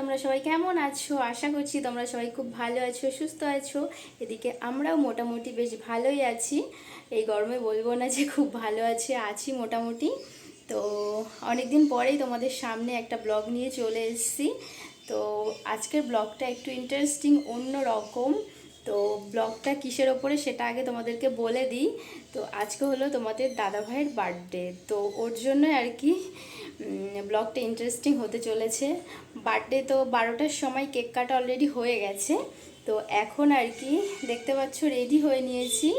তোমরা সবাই কেমন আছো? আশা করছি তোমরা সবাই খুব ভালো আছো, সুস্থ আছো। এদিকে আমরাও মোটামুটি বেশ ভালোই আছি। এই গরমে বলবো না যে খুব ভালো আছি মোটামুটি। তো অনেকদিন পরেই তোমাদের সামনে একটা ব্লগ নিয়ে চলে এসেছি। তো আজকের ব্লগটা একটু ইন্টারেস্টিং, অন্য রকম। তো ব্লগটা কিসের ওপরে সেটা আগে তোমাদেরকে বলে দিই। তো আজকে হলো তোমাদের দাদাভাইয়ের বার্থডে, তো ওর জন্য আর কি ব্লগটা ইন্টারেস্টিং হতে চলেছে। বার্থডে তো 12টার সময় কেক কাটা অলরেডি হয়ে গেছে। তো এখন আর কি দেখতে পাচ্ছ রেডি হয়ে নিয়েছি।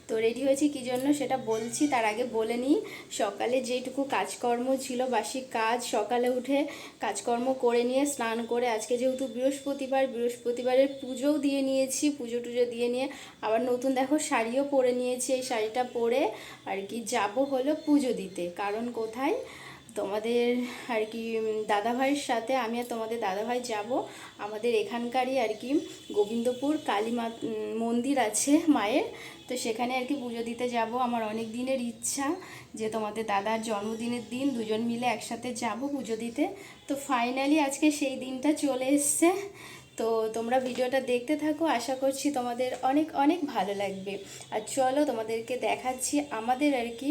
তো রেডি হয়েছি কী জন্য সেটা বলছি, তার আগে বলে নিই। সকালে যেটুকু কাজকর্ম ছিল, বাসি কাজ, সকালে উঠে কাজকর্ম করে নিয়ে স্নান করে, আজকে যেহেতু বৃহস্পতিবারের পুজোও দিয়ে নিয়েছি, পুজো টুজো দিয়ে নিয়ে আবার নতুন দেখো শাড়িও পরে নিয়েছি। এই শাড়িটা পরে আর কি যাব হলো পুজো দিতে। কারণ কোথায়, তোমাদের আর কি দাদাভাইয়ের সাথে আমি আর তোমাদের দাদাভাই যাব আমাদের এখানকারই আর কি গোবিন্দপুর কালী মা মন্দির আছে মায়ের। তো সেখানে আর কি পুজো দিতে যাব। আমার অনেক দিনের ইচ্ছা যে তোমাদের দাদার জন্মদিনের দিন দুজন মিলে একসাথে যাব পুজো দিতে। তো ফাইনালি আজকে সেই দিনটা চলে এসছে। তো তোমরা ভিডিওটা দেখতে থাকো, আশা করছি তোমাদের অনেক অনেক ভালো লাগবে। আর চলো তোমাদেরকে দেখাচ্ছি আমাদের আর কি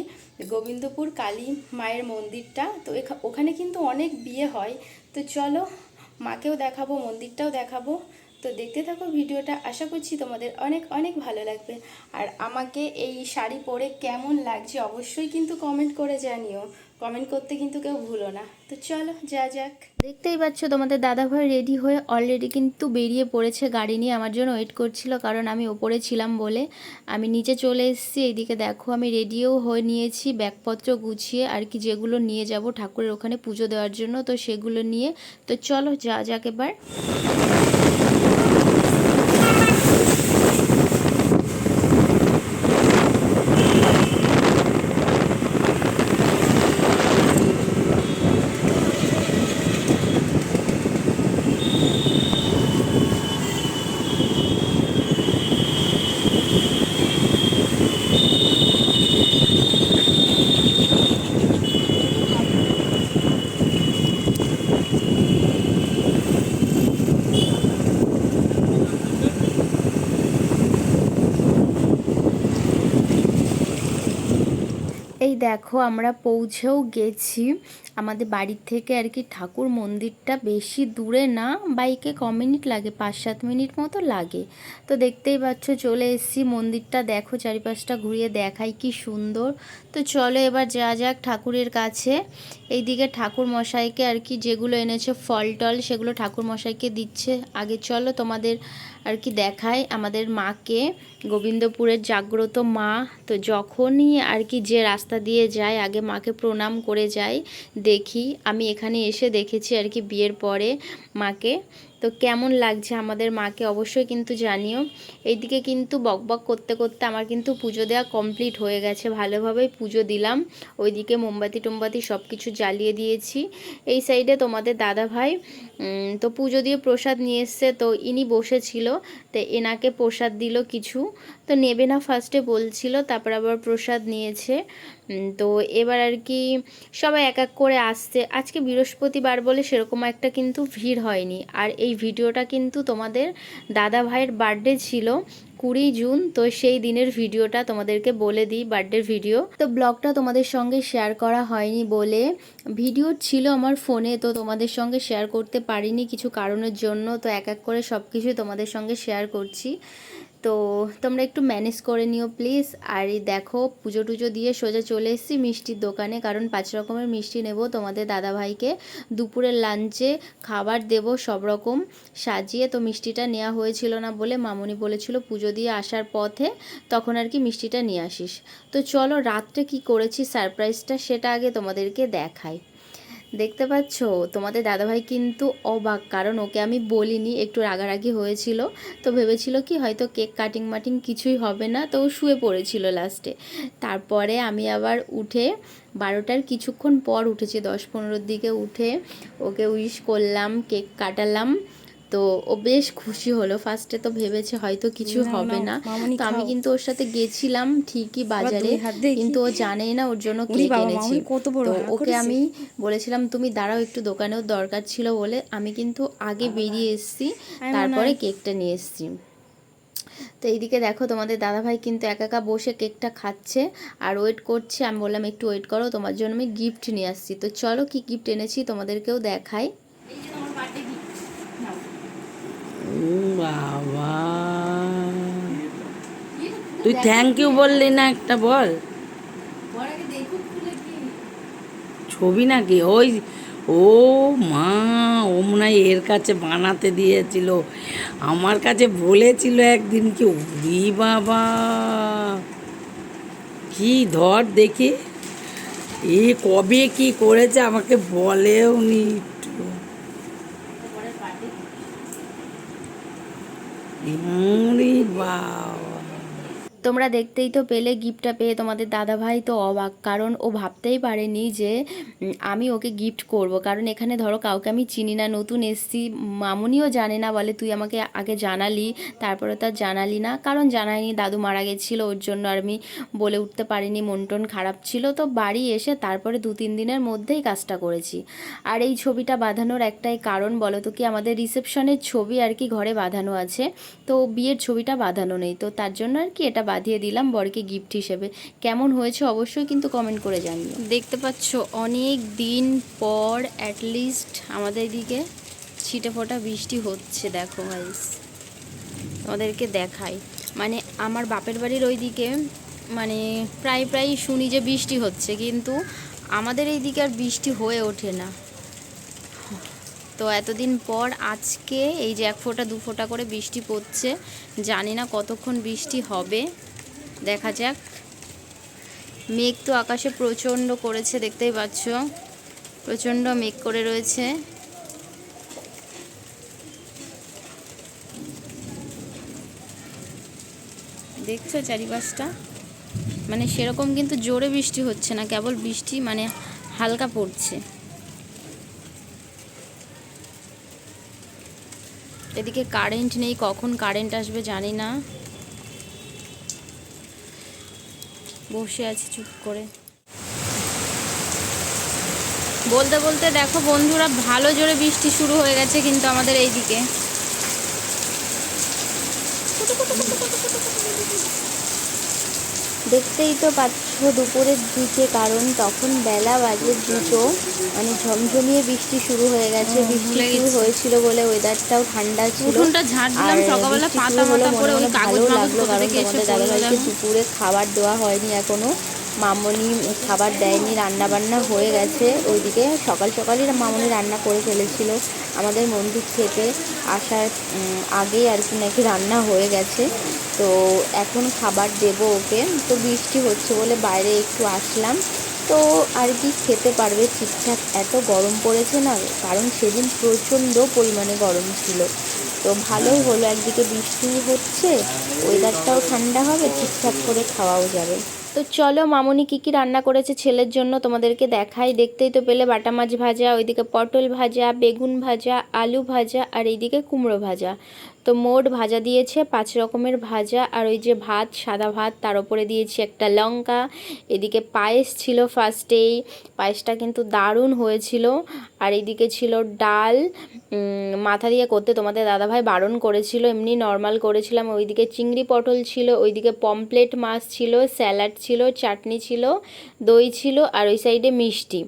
গোবিন্দপুর কালী মায়ের মন্দিরটা। তো ওখানে কিন্তু অনেক বিয়ে হয়। তো চলো মাকেও দেখাবো, মন্দিরটাও দেখাবো। তো দেখতে থাকো ভিডিওটা, আশা করছি তোমাদের অনেক অনেক ভালো লাগবে। আর আমাকে এই শাড়ি পরে কেমন লাগছে অবশ্যই কিন্তু কমেন্ট করে জানিও। কমেন্ট করতে কিন্তু কেউ ভুলো না। তো চলো যা যাক। দেখতেই পাচ্ছ তোমাদের দাদাভাই রেডি হয়ে অলরেডি কিন্তু বেরিয়ে পড়েছে গাড়ি নিয়ে, আমার জন্য ওয়েট করছিল, কারণ আমি ওপরে ছিলাম বলে। আমি নিচে চলে এসেছি। এইদিকে দেখো আমি রেডিও হয়ে নিয়েছি, ব্যাগপত্র গুছিয়ে আর কি, যেগুলো নিয়ে যাব ঠাকুরের ওখানে পুজো দেওয়ার জন্য, তো সেগুলো নিয়ে। তো চলো যা যাক এবার। এই দেখো আমরা পৌঁছেও গেছি আমাদের বাড়ির থেকে আর কি। ঠাকুর মন্দিরটা বেশি দূরে না, বাইকে ক মিনিট লাগে, 5-7 মিনিট মতো লাগে। তো দেখতেই পাচ্ছ চলে এসেছি। মন্দিরটা দেখো, চারিপাশটা ঘুরিয়ে দেখাই কি সুন্দর। তো চলো এবার যা যাক ঠাকুরের কাছে। এইদিকে ঠাকুর মশাইকে আর কি যেগুলো এনেছে ফল টল, সেগুলো ঠাকুর মশাইকে দিচ্ছে। আগে চলো তোমাদের আর কি দেখায় আমাদের মাকে, গোবিন্দপুরের জাগ্রত মা। তো যখনই আর কি যে রাস্তা দিয়ে যায় আগে মাকে প্রণাম করে যায় দেখি। আমি এখানে এসে দেখেছি আর কি বিয়ের পরে মাকে। তো কেমন লাগছে আমাদের মাকে অবশ্যই কিন্তু জানিও। এইদিকে কিন্তু বকবক করতে করতে আমার কিন্তু পুজো দেওয়া কমপ্লিট হয়ে গেছে, ভালোভাবেই পুজো দিলাম। ওইদিকে মোমবাতি টোমবাতি সব কিছু জ্বালিয়ে দিয়েছি। এই সাইডে তোমাদের দাদা ভাই তো পুজো দিয়ে প্রসাদ নিয়ে এসছে। তো ইনি বসেছিল, তো এনাকে প্রসাদ দিল কিছু। তো নেবে না ফার্স্টে বলছিল, তারপর আবার প্রসাদ নিয়েছে। তো এবার আর কি সবাই এক এক করে আসছে। আজকে বৃহস্পতিবার বলে সেরকম একটা কিন্তু ভিড় হয়নি। আর এই ভিডিওটা কিন্তু তোমাদের দাদা ভাইয়ের বার্থডে ছিল 20 জুন। তো সেই দিনের ভিডিওটা তোমাদেরকে বলে দিই, বার্থডের ভিডিও। তো ব্লগটা তোমাদের সঙ্গে শেয়ার করা হয়নি বলে, ভিডিও ছিল আমার ফোনে, তো তোমাদের সঙ্গে শেয়ার করতে পারিনি কিছু কারণের জন্য। তো এক এক করে সব কিছুই তোমাদের সঙ্গে শেয়ার করছি। তো তোমরা একটু ম্যানেজ করে নিও প্লিজ। আর এই দেখো পুজো টুজো দিয়ে সোজা চলে এসেছি মিষ্টির দোকানে, কারণ 5 রকমের মিষ্টি নেব তোমাদের দাদাভাইকে। দুপুরের লাঞ্চে খাবার দেব সব রকম সাজিয়ে। তো মিষ্টিটা নেওয়া হয়েছিল না বলে মামুনি বলেছিল পুজো দিয়ে আসার পথে তখন আর কি মিষ্টিটা নিয়ে আসিস। তো চলো রাত্রে কি করেছি সারপ্রাইজটা সেটা আগে তোমাদেরকে দেখাই। দেখতে পাচ্ছ তোমাদের দাদাভাই কিন্তু অবাক, কারণ ওকে আমি বলিনি, একটু রাগারাগি হয়েছিল। তো ভেবেছিল কি হয়তো কেক কাটিং মাটিং কিছুই হবে না, তো ও শুয়ে পড়েছিল লাস্টে। তারপরে আমি আবার উঠে 12টার কিছুক্ষণ পর উঠেছি, 10-15 দিকে উঠে ওকে উইশ করলাম, কেক কাটালাম। তো ও বেশ খুশি হলো। ফার্স্টে তো ভেবেছে হয়তো কিছু হবে না, তো আমি কিন্তু ওর সাথে গেছিলাম ঠিকই বাজারে, কিন্তু ও জানেই না ওর জন্য কেক এনেছি। তো ওকে আমি বলেছিলাম তুমি দাঁড়াও একটু, দোকানেও দরকার ছিল বলে আমি কিন্তু আগে বেরিয়ে এসেছি, তারপরে কেকটা নিয়ে এসেছি। তো এইদিকে দেখো তোমাদের দাদাভাই কিন্তু একা একা বসে কেকটা খাচ্ছে আর ওয়েট করছে। আমি বললাম একটু ওয়েট করো, তোমার জন্য আমি গিফট নিয়ে আসছি। তো চলো কি গিফট এনেছি তোমাদেরকেও দেখাই। বাবা, তুই থ্যাংক ইউ বললি না, একটা বল। ছবি নাকি? ওই, ও মা, ও মনে হয় এর কাছে বানাতে দিয়েছিল, আমার কাছে বলেছিল একদিন কি। ওরে বাবা, কি ধর দেখি, এ কবে কি করেছে আমাকে বলেও নি একটু। ওরে বাবা, তোমরা দেখতেই তো পেলে গিফটটা পেয়ে তোমাদের দাদাভাই তো অবাক, কারণ ও ভাবতেই পারেনি যে আমি ওকে গিফট করব। কারণ এখানে ধরো কাউকে আমি চিনি না, নতুন এসছি, মামুনিও জানে না, বলে তুই আমাকে আগে জানালি, তারপরে তার জানালি না। কারণ জানাইনি, দাদু মারা গেছিলো ওর জন্য আর আমি বলে উঠতে পারিনি, মন টন খারাপ ছিল। তো বাড়ি এসে তারপরে 2-3 দিনের মধ্যেই কাজটা করেছি। আর এই ছবিটা বাঁধানোর একটাই কারণ, বলো তো কি, আমাদের রিসেপশনের ছবি আর কি ঘরে বাঁধানো আছে, তো বিয়ের ছবিটা বাঁধানো নেই, তো তার জন্য আর কি এটা বাঁধিয়ে দিলাম বরকে গিফট হিসেবে। কেমন হয়েছে অবশ্যই কিন্তু কমেন্ট করে জানিও। দেখতে পাচ্ছ অনেক দিন পর অ্যাটলিস্ট আমাদের এদিকে ছিটে ফোটা বৃষ্টি হচ্ছে। দেখো গাইস, তোমাদেরকে দেখাই, মানে আমার বাপের বাড়ির ওইদিকে মানে প্রায় শুনি যে বৃষ্টি হচ্ছে, কিন্তু আমাদের এইদিকে আর বৃষ্টি হয়ে ওঠে না। তো এতদিন পর আজকে এই যে 1 ফোঁটা 2 ফোঁটা করে বৃষ্টি পড়ছে, জানি না কতক্ষণ বৃষ্টি হবে, দেখা যাক। মেঘ তো আকাশে প্রচণ্ড করেছে, দেখতেই পাচ্ছ, প্রচণ্ড মেঘ করে রয়েছে। দেখছো চারিপাশটা, মানে সেরকম কিন্তু জোরে বৃষ্টি হচ্ছে না, কেবল বৃষ্টি মানে হালকা পড়ছে। এদিকে কারেন্ট নেই, কখন কারেন্ট আসবে জানি না, বসে আছি চুপ করে। বলতে বলতে দেখো বন্ধুরা, ভালো জোরে বৃষ্টি শুরু হয়ে গেছে কিন্তু আমাদের এইদিকে। দেখতেই তো পাচ্ছ দুপুরের দিকে, কারণ তখন বেলা বাজে 2টো, মানে ঝমঝমিয়ে বৃষ্টি শুরু হয়ে গেছে। বৃষ্টি শুরু হয়েছিল বলে ওয়েদারটাও ঠান্ডা ছিল, আর বৃষ্টি শুরু হলো মনে মনে ভালোও লাগলো, কারণ তোমাদের দাদাভাইকে দুপুরে খাবার দেওয়া হয়নি এখনো, মামনি খাবার দেয়নি, রান্না বান্না হয়ে গেছে ওইদিকে। সকাল সকালই মামনি রান্না করে ফেলেছিল, আমাদের মন্দির থেকে আসার আগেই আর কি নাকি রান্না হয়ে গেছে। তো এখন খাবার দেবো ওকে। তো বৃষ্টি হচ্ছে বলে বাইরে একটু আসলাম, তো আর কি খেতে পারবে ঠিকঠাক। এত গরম পড়েছে না, কারণ সেদিন প্রচণ্ড পরিমাণে গরম ছিল। তো ভালোই হলো, একদিকে বৃষ্টি হচ্ছে, ওয়েদারটাও ঠান্ডা হবে, ঠিকঠাক করে খাওয়াও যাবে। তো চলো মামুনি কী কী রান্না করেছে ছেলের জন্য তোমাদেরকে দেখাই। দেখতেই তো পেলে বাটা মাছ ভাজা, ওইদিকে পটল ভাজা, বেগুন ভাজা, আলু ভাজা, আর এইদিকে কুমড়ো ভাজা। তো মোট ভাজা দিয়েছে 5 রকমের ভাজা, আর ওই যে ভাত, সাদা ভাত, তার উপরে দিয়েছি একটা লঙ্কা। এদিকে পায়েস ছিল ফার্স্টেই, পায়েসটা কিন্তু দারুণ হয়েছিল। আর এইদিকে ছিল ডাল, মাথা দিয়ে করতে তোমাদের দাদাভাই বারণ করেছিল, এমনি নর্মাল করেছিলাম। ওইদিকে চিংড়ি পটল ছিল, ওইদিকে পমপ্লেট মাছ ছিল, স্যালাড ছিল, চাটনি ছিল, দই ছিল, আর ওই সাইডে মিষ্টি।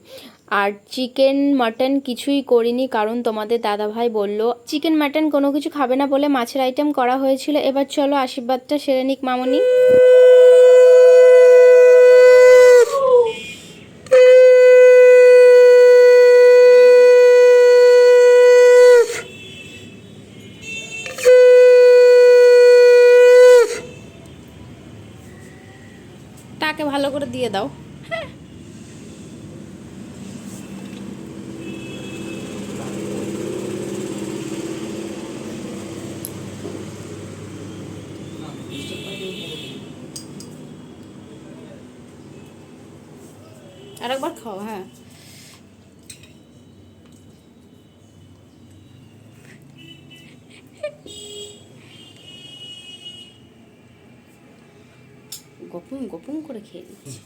আর চিকেন মাটন কিছুই করিনি, কারণ তোমাদের দাদাভাই বলল চিকেন মাটন কোনো কিছু খাবে না বলে মাছের আইটেম করা হয়েছিল। এবার চলো আশীর্বাদটা সেরে নিক মামনি। টাকে ভালো করে দিয়ে দাও। আরেকবার খাও, হ্যাঁ। গপুং গপুং করে খেয়ে দিচ্ছি।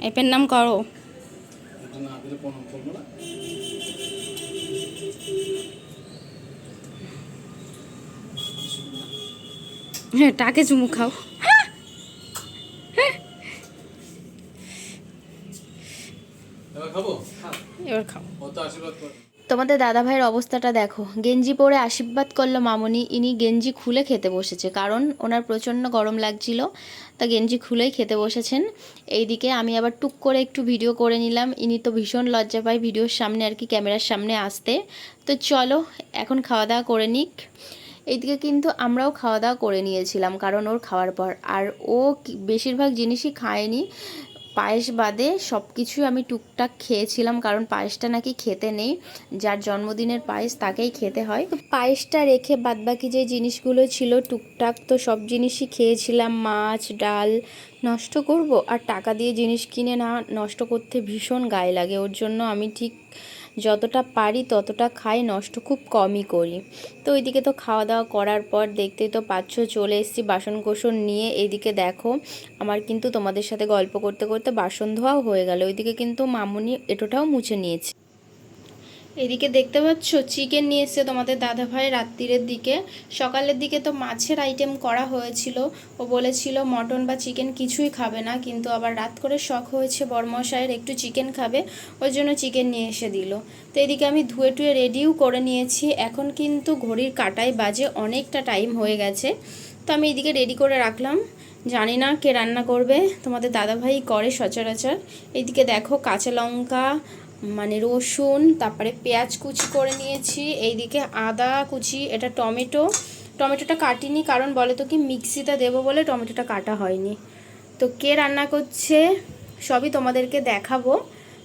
এপের নাম করো। হ্যাঁ, টাকে চুমু খাও। এবার খাও। তোমাদের দাদা ভাইয়ের অবস্থাটা দেখো, গেঞ্জি পরে আশীর্বাদ করলো মামনি, ইনি গেঞ্জি খুলে খেতে বসেছে, কারণ ওনার প্রচণ্ড গরম লাগছিল, তা গেঞ্জি খুলেই খেতে বসেছেন। এইদিকে আমি আবার টুক করে একটু ভিডিও করে নিলাম, ইনি তো ভীষণ লজ্জা পায় ভিডিওর সামনে আর কি, ক্যামেরার সামনে আসতে। তো চলো এখন খাওয়া দাওয়া করে নিক। এইদিকে কিন্তু আমরাও খাওয়া দাওয়া করে নিয়েছিলাম, কারণ ওর খাওয়ার পর, আর ও বেশিরভাগ জিনিসই খায়নি, পায়েস বাদে সব কিছুই আমি টুকটাক খেয়েছিলাম, কারণ পায়েসটা নাকি খেতে নেই, যার জন্মদিনের পায়েস তাকেই খেতে হয়। তো পায়েসটা রেখে বাদবাকি যে জিনিসগুলো ছিল টুকটাক তো সব জিনিসই খেয়েছিলাম। মাছ ডাল নষ্ট করব, আর টাকা দিয়ে জিনিস কিনে না নষ্ট করতে ভীষণ গায়ে লাগে, ওর জন্য আমি ঠিক যতটা পারি ততটা খাই, নষ্ট খুব কমই করি। তো ওইদিকে তো খাওয়া দাওয়া করার পর দেখতেই তো পাচ্ছ চলে এসেছি বাসন কোসন নিয়ে। এইদিকে দেখো আমার কিন্তু তোমাদের সাথে গল্প করতে করতে বাসন ধোয়াও হয়ে গেল, ওইদিকে কিন্তু মামুনি এটোটাও মুছে নিয়েছে। এদিকে দেখতে পাচ্ছ চিকেন নিয়ে এসছে তোমাদের দাদাভাই রাত্রিরের দিকে। সকালের দিকে তো মাছের আইটেম করা হয়েছিল, ও বলেছিল মটন বা চিকেন কিছুই খাবে না, কিন্তু আবার রাত করে শখ হয়েছে বরমশাইয়ের একটু চিকেন খাবে, ওই জন্য চিকেন নিয়ে এসে দিল। তো এদিকে আমি ধুয়ে টুয়ে রেডিও করে নিয়েছি, এখন কিন্তু ঘড়ির কাঁটায় বাজে অনেকটা টাইম হয়ে গেছে। তো আমি এদিকে রেডি করে রাখলাম, জানি না কে রান্না করবে, তোমাদের দাদাভাই করে সচরাচর। এইদিকে দেখো কাঁচা লঙ্কা মানে রসুন, তারপরে পেঁয়াজ কুচি করে নিয়েছি, এইদিকে আদা কুচি, এটা টমেটোটা কাটিনি, কারণ বলে তো কি মিক্সিতে দেবো বলে টমেটোটা কাটা হয়নি। তো কে রান্না করছে সবই তোমাদেরকে দেখাবো,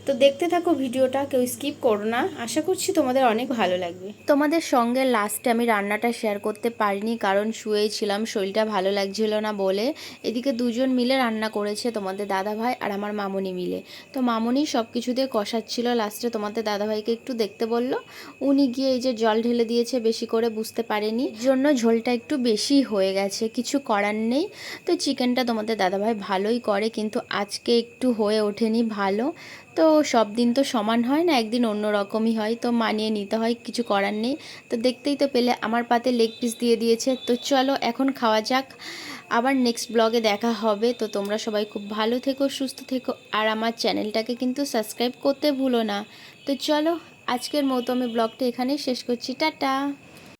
তো দেখতে থাকো ভিডিওটা, কেউ স্কিপ করো না, আশা করছি তোমাদের অনেক ভালো লাগবে। তোমাদের সঙ্গে লাস্টে আমি রান্নাটা শেয়ার করতে পারিনি, কারণ শুয়েই ছিলাম, শরীরটা ভালো লাগছিল না বলে। এদিকে দুজন মিলে রান্না করেছে, তোমাদের দাদাভাই আর আমার মামনি মিলে। তো মামনি সব কিছু দিয়ে কষাচ্ছিল, লাস্টে তোমাদের দাদাভাইকে একটু দেখতে বলল, উনি গিয়ে এই যে জল ঢেলে দিয়েছে বেশি করে, বুঝতে পারেনি, জন্য ঝোলটা একটু বেশি হয়ে গেছে, কিছু করার নেই। তো চিকেনটা তোমাদের দাদাভাই ভালোই করে, কিন্তু আজকে একটু হয়ে ওঠেনি ভালো। তো সব দিন তো সমান হয় না, একদিন অন্য রকমই হয়, তো মানিয়ে নিতে হয়, কিছু করার নেই। তো দেখতেই তো পেলে আমার পাতে লেগ পিস দিয়ে দিয়েছে। তো চলো এখন খাওয়া যাক, আবার নেক্সট ব্লগে দেখা হবে। তো তোমরা সবাই খুব ভালো থেকো, সুস্থ থেকো, আর আমার চ্যানেলটাকে কিন্তু সাবস্ক্রাইব করতে ভুলো না। তো চলো আজকের মতো আমি ব্লগটা এখানেই শেষ করছি, টাটা।